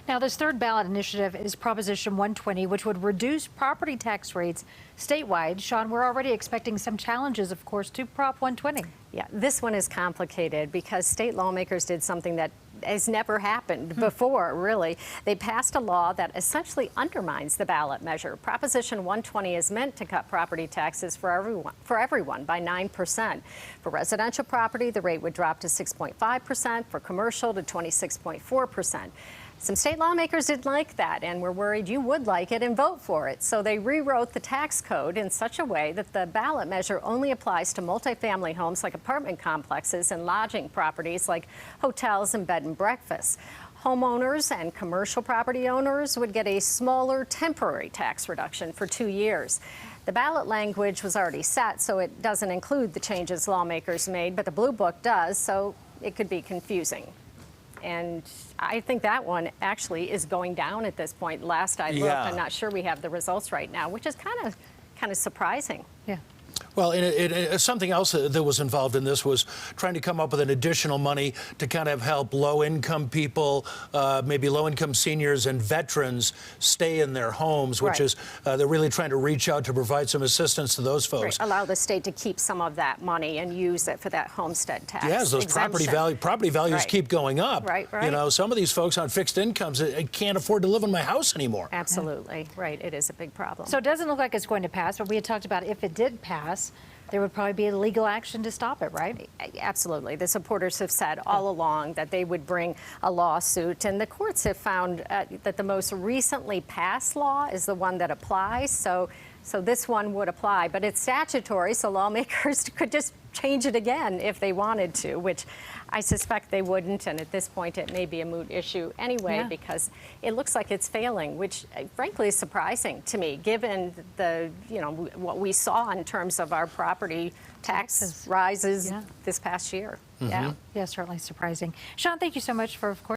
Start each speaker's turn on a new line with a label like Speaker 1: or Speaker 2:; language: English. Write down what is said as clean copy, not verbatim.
Speaker 1: Now, this third ballot initiative is Proposition 120, which would reduce property tax rates statewide. Sean, we're already expecting some challenges, of course, to Prop 120.
Speaker 2: Yeah, this one is complicated because state lawmakers did something that has never happened before, really. They passed a law that essentially undermines the ballot measure. Proposition 120 is meant to cut property taxes for everyone by 9%. For residential property, the rate would drop to 6.5%, for commercial to 26.4%. Some state lawmakers didn't like that and were worried you would like it and vote for it. So they rewrote the tax code in such a way that the ballot measure only applies to multifamily homes like apartment complexes and lodging properties like hotels and bed and breakfasts. Homeowners and commercial property owners would get a smaller temporary tax reduction for 2 years. The ballot language was already set, so it doesn't include the changes lawmakers made, but the Blue Book does, so it could be confusing. And I think that one actually is going down at this point. Last I looked, I'm not sure we have the results right now, which is kind of surprising.
Speaker 1: Yeah.
Speaker 3: Well, something else that was involved in this was trying to come up with an additional money to kind of help low-income people, maybe low-income seniors and veterans stay in their homes, which is they're really trying to reach out to provide some assistance to those folks.
Speaker 2: Right. Allow the state to keep some of that money and use it for that homestead tax.
Speaker 3: Yes, those property values keep going up.
Speaker 2: Right.
Speaker 3: You know, some of these folks on fixed incomes can't afford to live in my house anymore.
Speaker 2: Absolutely. Right. It is a big problem.
Speaker 1: So it doesn't look like it's going to pass, but we had talked about if it did pass, there would probably be legal action to stop it, right?
Speaker 2: Absolutely. The supporters have said all along that they would bring a lawsuit, and the courts have found that the most recently passed law is the one that applies. So this one would apply, but it's statutory, so lawmakers could just change it again if they wanted to, which I suspect they wouldn't, and at this point it may be a moot issue anyway because it looks like it's failing, which frankly is surprising to me given the, what we saw in terms of our property tax rises this past year.
Speaker 1: Yeah, certainly surprising. Sean, thank you so much for, of course,